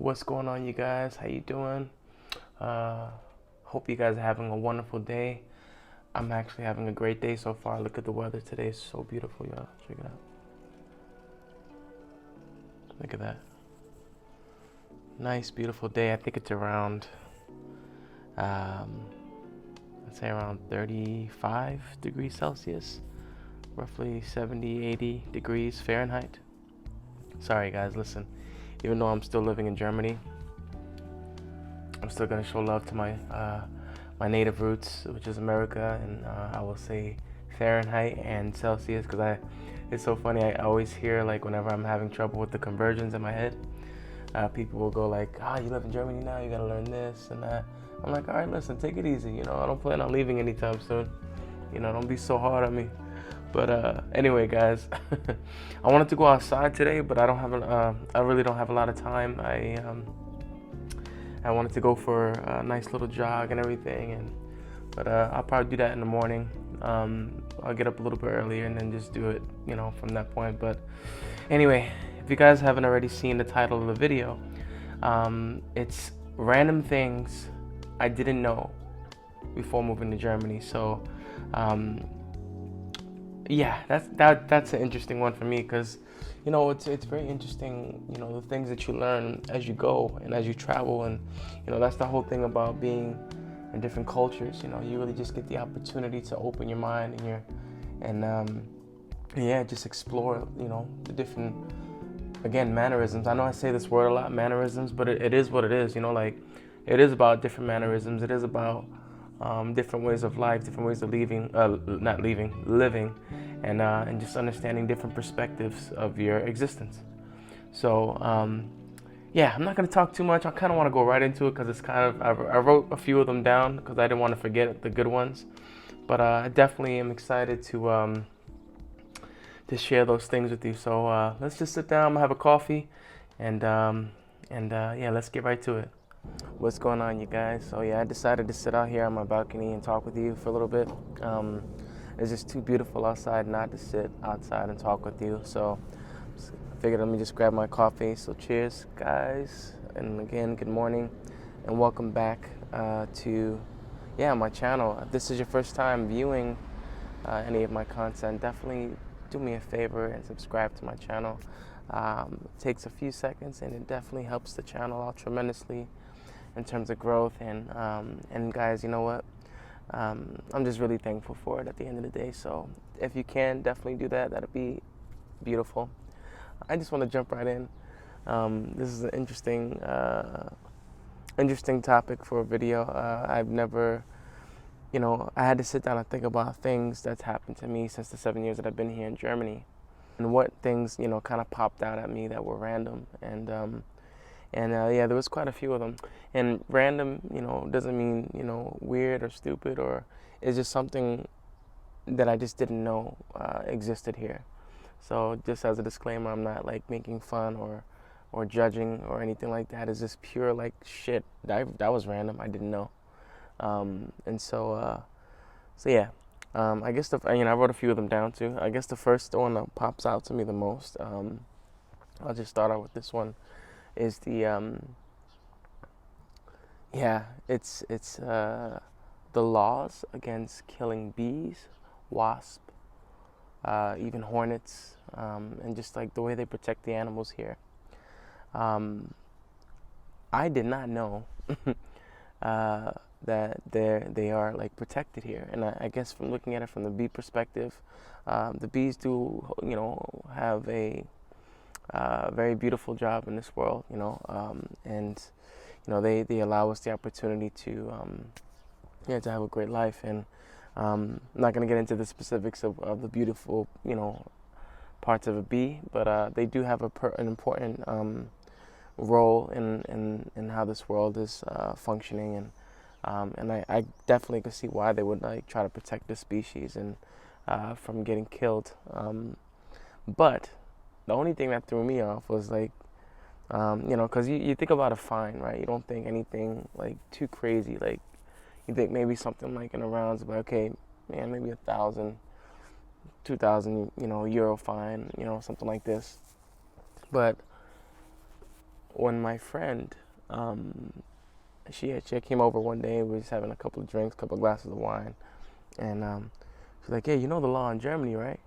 What's going on, you guys? How you doing? Uh, Hope you guys are having a wonderful day. I'm actually having a great day so far. Look at the weather today; it's so beautiful, y'all. Check it out. Look at that. Nice, beautiful day. I think it's around, um, I'd say around 35 degrees Celsius, roughly 70, 80 degrees Fahrenheit. Sorry, guys. Listen, even though I'm still living in Germany, I'm still gonna show love to my native roots, which is America, and I will say Fahrenheit and Celsius because it's so funny. I always hear, like, whenever I'm having trouble with the conversions in my head, people will go like, you live in Germany now, you gotta learn this and that. I'm like, all right, listen, take it easy. I don't plan on leaving anytime soon. Don't be so hard on me. But anyway, guys, I wanted to go outside today, but I really don't have a lot of time. I wanted to go for a nice little jog and everything, but I'll probably do that in the morning. I'll get up a little bit earlier and then just do it, from that point. But anyway, if you guys haven't already seen the title of the video, it's random things I didn't know before moving to Germany. So, yeah, that's an interesting one for me because, it's very interesting, the things that you learn as you go and as you travel. And, that's the whole thing about being in different cultures. You really just get the opportunity to open your mind and just explore, the different, again, mannerisms. I know I say this word a lot, mannerisms, but it is what it is, like, it is about different mannerisms. It is about different ways of life, different ways of living, and just understanding different perspectives of your existence. So, yeah, I'm not going to talk too much. I kind of want to go right into it because it's kind of, I wrote a few of them down because I didn't want to forget the good ones. But I definitely am excited to share those things with you. So let's just sit down, I'm going to have a coffee, and yeah, let's get right to it. What's going on, you guys? So yeah, I decided to sit out here on my balcony and talk with you for a little bit. It's just too beautiful outside not to sit outside and talk with you. So I figured let me just grab my coffee. So cheers, guys. And again, good morning and welcome back to my channel. If this is your first time viewing any of my content, definitely do me a favor and subscribe to my channel. It takes a few seconds and it definitely helps the channel out tremendously in terms of growth. And guys, you know what? I'm just really thankful for it at the end of the day. So if you can, definitely do that. That'd be beautiful. I just want to jump right in. This is an interesting topic for a video. I've never, I had to sit down and think about things that's happened to me since the 7 years that I've been here in Germany, and what things, kind of popped out at me that were random. And there was quite a few of them. And random, doesn't mean, weird or stupid, or it's just something that I just didn't know existed here. So just as a disclaimer, I'm not like making fun or judging or anything like that. It's just pure like shit. That was random. I didn't know. So yeah. I guess I wrote a few of them down too. I guess the first one that pops out to me the most, I'll just start out with this one, is the the laws against killing bees, wasps, even hornets, and just like the way they protect the animals here. I did not know that they are like protected here, and I guess from looking at it from the bee perspective, the bees do have a very beautiful job in this world, and they allow us the opportunity to have a great life. And I'm not going to get into the specifics of the beautiful parts of a bee, but they do have an important role in how this world is functioning. And I definitely could see why they would like try to protect the species and from getting killed. But the only thing that threw me off was like, because you think about a fine, right? You don't think anything like too crazy. Like you think maybe something like in the rounds of, okay, man, maybe 1,000, 2,000, euro fine, something like this. But when my friend, she came over one day, we was having a couple of drinks, a couple of glasses of wine, and she's like, hey, you know the law in Germany, right?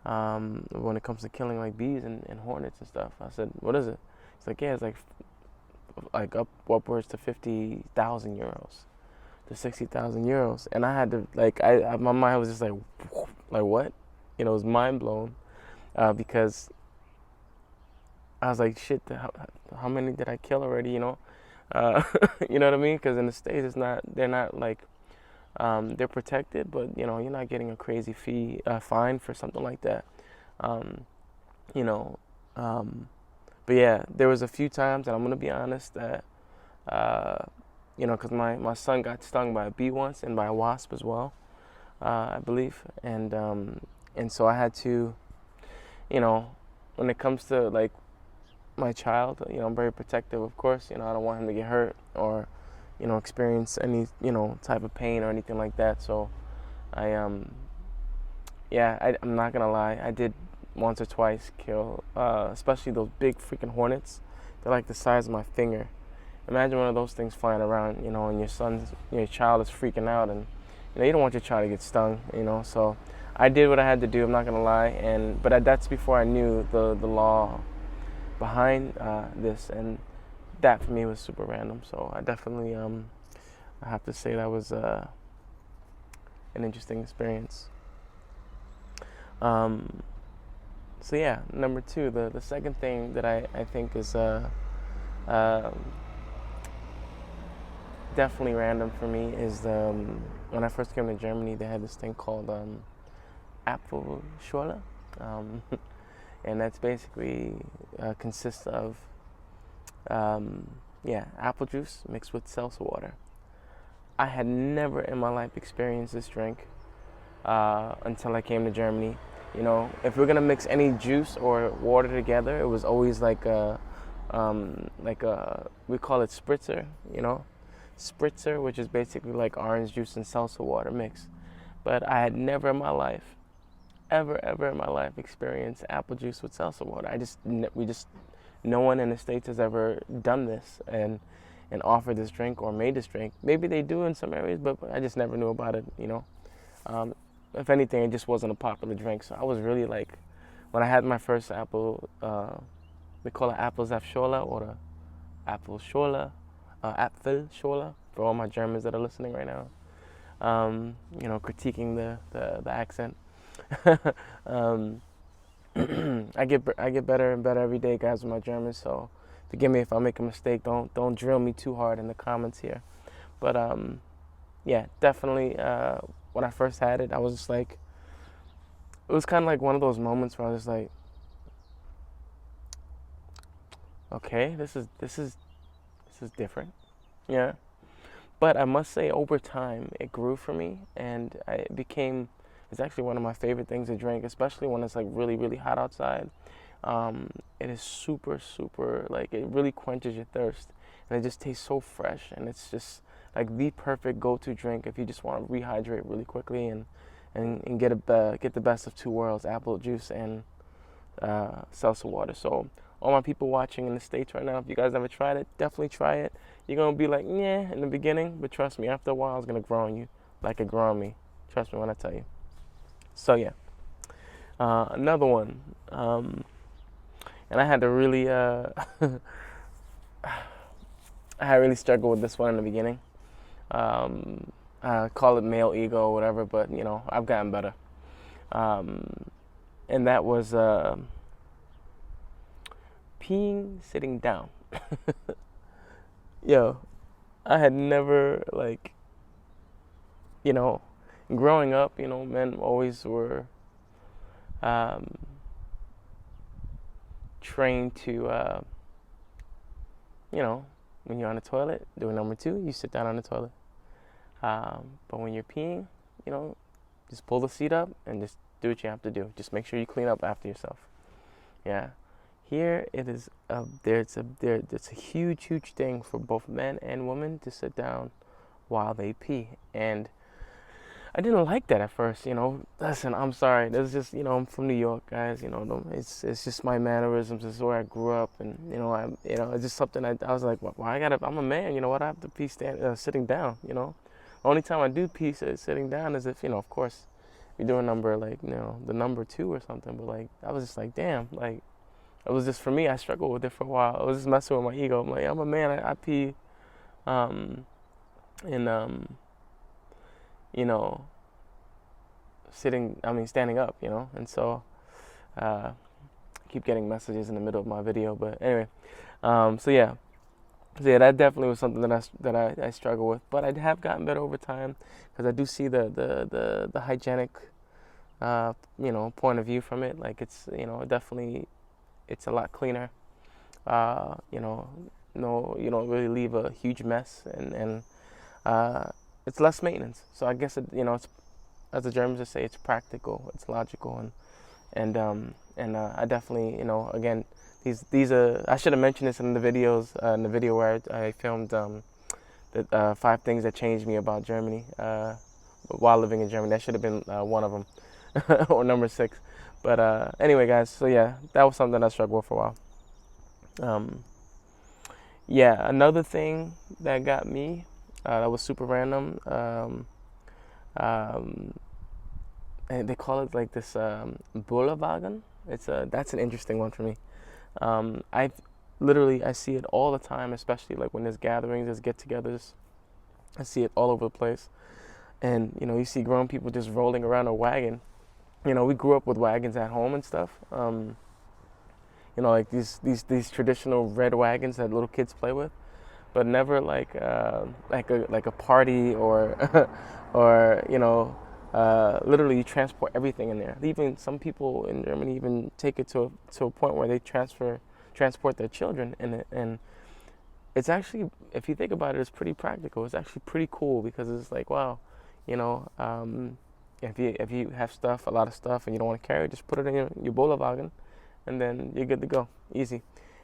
When it comes to killing like bees and hornets and stuff. I said, what is it? It's like, yeah, it's like upwards to 50,000 euros to 60,000 euros. And I had to my mind was just like what? It was mind blown, because I was like, shit, how many did I kill already? You know what I mean? Because in the States, they're not like, they're protected, but you're not getting a crazy fine for something like that. Um, you know, but yeah, there was a few times, and I'm gonna be honest that, because my son got stung by a bee once and by a wasp as well, I believe, and so I had to, when it comes to like my child, I'm very protective, of course. I don't want him to get hurt or, experience any, type of pain or anything like that. So I'm not gonna lie, I did once or twice kill, especially those big freaking hornets. They're like the size of my finger. Imagine one of those things flying around, and your child is freaking out, and you don't want your child to get stung, So I did what I had to do. I'm not gonna lie, but that's before I knew the law behind this, and that for me was super random. So I definitely I have to say that was an interesting experience. So yeah, number two, the second thing that I think is definitely random for me is when I first came to Germany, they had this thing called Apfelschorle, and that's basically consists of apple juice mixed with seltzer water. I had never in my life experienced this drink until I came to Germany. If we're gonna mix any juice or water together, it was always like a we call it spritzer, spritzer, which is basically like orange juice and seltzer water mix. But I had never in my life, ever in my life, experienced apple juice with seltzer water. No one in the States has ever done this and offered this drink or made this drink. Maybe they do in some areas, but I just never knew about it. If anything, it just wasn't a popular drink. So I was really like, when I had my first apple, we call it Apfelsaftschorle or the Apfelschorle, Apfelschorle, for all my Germans that are listening right now. Critiquing the accent. I get better and better every day, guys, with my German. So forgive me if I make a mistake. Don't drill me too hard in the comments here. But definitely. When I first had it, I was just like, it was kind of like one of those moments where I was just like, okay, this is different, yeah. But I must say, over time, it grew for me, and it's actually one of my favorite things to drink, especially when it's like really, really hot outside. It is super, super, like, it really quenches your thirst, and it just tastes so fresh, and it's just like the perfect go-to drink if you just want to rehydrate really quickly and get the best of two worlds: apple juice and seltzer water. So all my people watching in the States right now, if you guys never tried it, definitely try it. You're gonna be like, yeah, in the beginning, but trust me, after a while, it's gonna grow on you like it grew on me. Trust me when I tell you. So yeah, another one, and I had to really I really struggled with this one in the beginning. I call it male ego or whatever, but I've gotten better. And that was peeing sitting down. Yo, I had never, like, growing up, men always were trained to, when you're on the toilet doing number two, you sit down on the toilet. But when you're peeing, just pull the seat up and just do what you have to do. Just make sure you clean up after yourself. Yeah. Here it is. It's a huge thing for both men and women to sit down while they pee. And I didn't like that at first, you know. Listen, I'm sorry. This is just, you know, I'm from New York, guys. You know, it's just my mannerisms. It's where I grew up, and you know, it's just something I was like, well, I'm a man. You know what? I have to pee sitting down. You know, the only time I do pee sitting down is if, you know, of course, you do a number like, you know, the number 2 or something. But like, I was just like, damn, like, it was just for me. I struggled with it for a while. I was just messing with my ego. I'm like, I'm a man. I pee, in you know, standing up, you know. And so I keep getting messages in the middle of my video, but anyway, so yeah, that definitely was something that I struggle with, but I have gotten better over time, because I do see the hygienic you know, point of view from it. Like, it's, you know, definitely, it's a lot cleaner. You know, no, you don't really leave a huge mess, and it's less maintenance. So I guess it, you know, it's, as the Germans would say, it's practical, it's logical, and I definitely, you know, again, these I should have mentioned this in the videos, in the video where I filmed the 5 things that changed me about Germany while living in Germany. That should have been one of them, or number 6. But anyway, guys, so yeah, that was something I struggled with for a while. Yeah, another thing that got me, that was super random. And they call it like this wagon. That's an interesting one for me. I see it all the time, especially like when there's gatherings, there's get-togethers. I see it all over the place, and you know, you see grown people just rolling around a wagon. You know, we grew up with wagons at home and stuff. You know, like these traditional red wagons that little kids play with, but never like a party or or, you know, literally you transport everything in there. Even some people in Germany even take it to a point where they transport their children in it, and it's actually, if you think about it, it's pretty practical. It's actually pretty cool, because it's like, wow, you know, if you have a lot of stuff, and you don't want to carry it, just put it in your Bollerwagen, and then you're good to go, easy.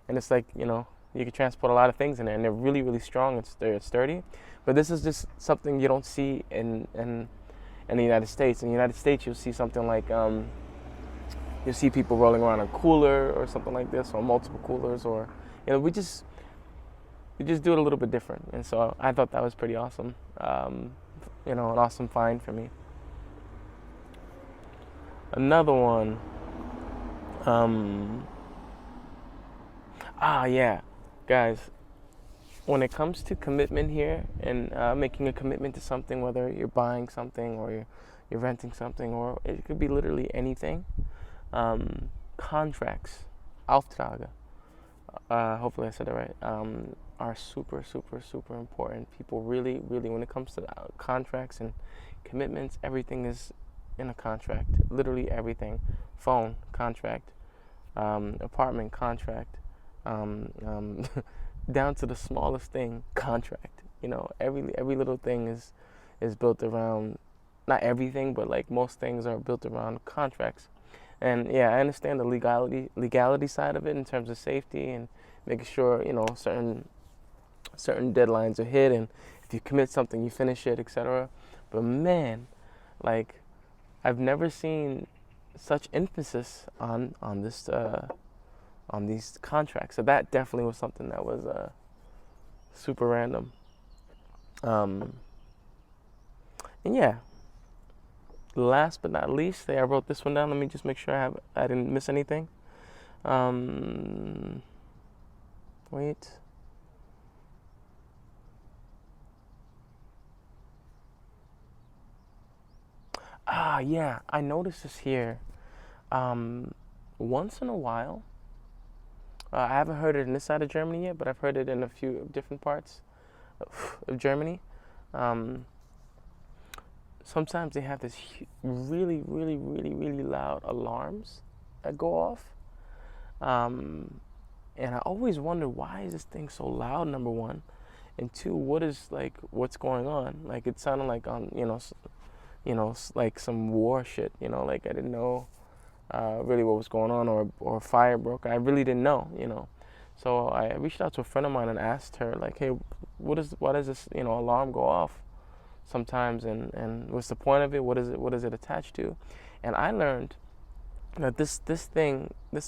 And it's like, you know, you can transport a lot of things in there, and they're really, really strong and sturdy. But this is just something you don't see in the United States. In the United States, you'll see something like, you'll see people rolling around a cooler or something like this, or multiple coolers, or, you know, we just do it a little bit different. And so I thought that was pretty awesome. You know, an awesome find for me. Another one. Yeah, guys, when it comes to commitment here, and making a commitment to something, whether you're buying something or you're renting something, or it could be literally anything, contracts, Aufträge, hopefully I said it right, are super, super, super important. People really, really, when it comes to contracts and commitments, everything is in a contract. Literally everything. Phone, contract. Apartment, contract. Down to the smallest thing, contract. You know, every little thing is built around, not everything, but like most things are built around contracts. And yeah, I understand the legality side of it in terms of safety and making sure, you know, certain deadlines are hit, and if you commit something, you finish it, etc. But man, like, I've never seen such emphasis on this on these contracts. So that definitely was something that was super random. And yeah, last but not least, I wrote this one down. Let me just make sure I didn't miss anything. Wait. Yeah, I noticed this here. Once in a while, I haven't heard it in this side of Germany yet, but I've heard it in a few different parts of Germany. Sometimes they have this really, really, really, really loud alarms that go off. And I always wonder, why is this thing so loud, number one? And two, what's going on? Like, it sounded like on, like some war shit, like I didn't know really what was going on, or fire broke. I really didn't know. So I reached out to a friend of mine and asked her, like, hey, why does this, alarm go off sometimes, and what's the point of it? What is it attached to? And I learned that this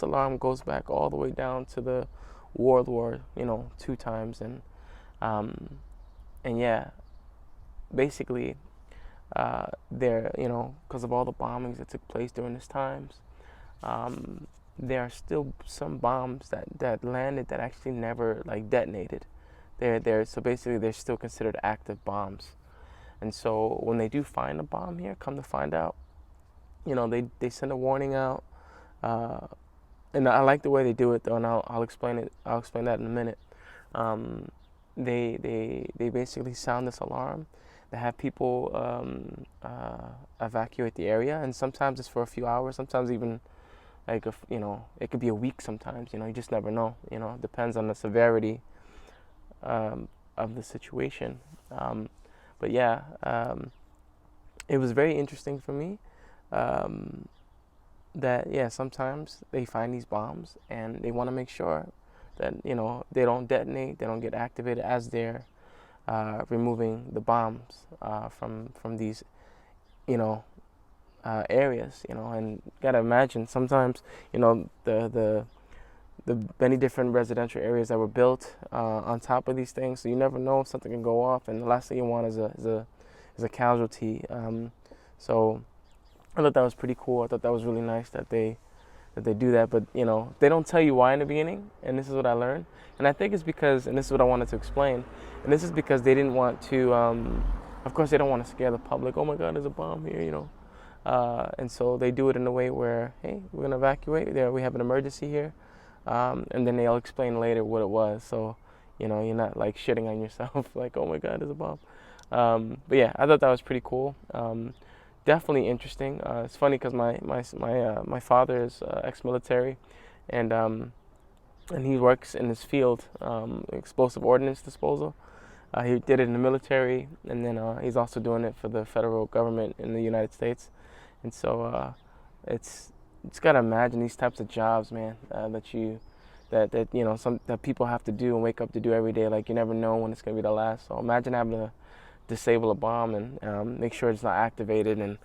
alarm goes back all the way down to the World War, 2 times, and yeah, basically, there, because of all the bombings that took place during these times, there are still some bombs that landed that actually never like detonated. So basically they're still considered active bombs. And so when they do find a bomb here, come to find out, they send a warning out, and I like the way they do it though, and I'll explain it. I'll explain that in a minute. They basically sound this alarm. They have people evacuate the area, and sometimes it's for a few hours. Sometimes even like it could be a week. Sometimes you just never know. It depends on the severity of the situation. But yeah, it was very interesting for me that sometimes they find these bombs and they want to make sure that they don't detonate, they don't get activated as they're removing the bombs from these areas, and you gotta imagine sometimes the many different residential areas that were built on top of these things, so you never know if something can go off, and the last thing you want is a casualty. So I thought that was pretty cool. I thought that was really nice that they do that, but they don't tell you why in the beginning, and this is what I learned, and I think it's because, and this is what I wanted to explain, and this is because they didn't want to, of course they don't want to scare the public. Oh my God, there's a bomb here, and so they do it in a way where, hey, we're gonna evacuate. We have an emergency here, and then they'll explain later what it was. So, you're not like shitting on yourself, like, oh my God, there's a bomb. But yeah, I thought that was pretty cool. Definitely interesting. It's funny because my father is ex-military, and he works in this field, explosive ordnance disposal. He did it in the military, and then he's also doing it for the federal government in the United States. And so it's gotta imagine these types of jobs, man, that people have to do and wake up to do every day. Like, you never know when it's gonna be the last. So imagine having to disable a bomb and make sure it's not activated, and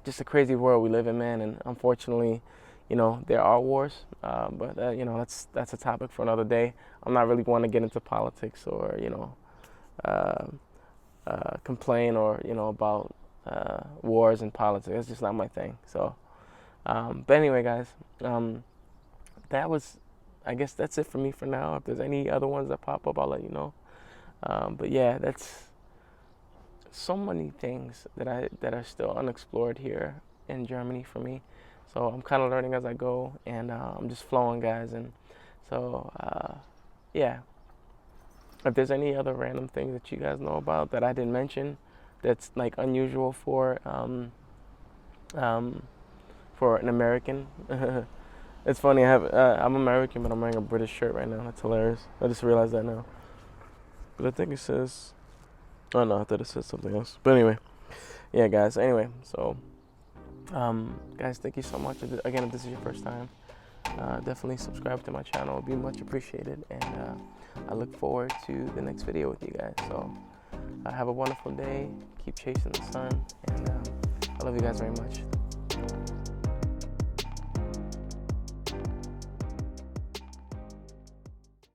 just a crazy world we live in, man. And unfortunately, there are wars, but that's a topic for another day. I'm not really want to get into politics or complain or about wars and politics. It's just not my thing. So, but anyway, guys, I guess that's it for me for now. If there's any other ones that pop up, I'll let you know. But yeah, that's so many things that are still unexplored here in Germany for me. So I'm kind of learning as I go, and I'm just flowing, guys. And so yeah, if there's any other random things that you guys know about that I didn't mention, that's like unusual for an American. It's funny. I'm American, but I'm wearing a British shirt right now. That's hilarious. I just realized that now. But I think it says, oh no, I thought it said something else. But anyway, yeah, guys. Anyway, so, guys, thank you so much. Again, if this is your first time, definitely subscribe to my channel. It'd be much appreciated. And I look forward to the next video with you guys. So, have a wonderful day. Keep chasing the sun. And I love you guys very much.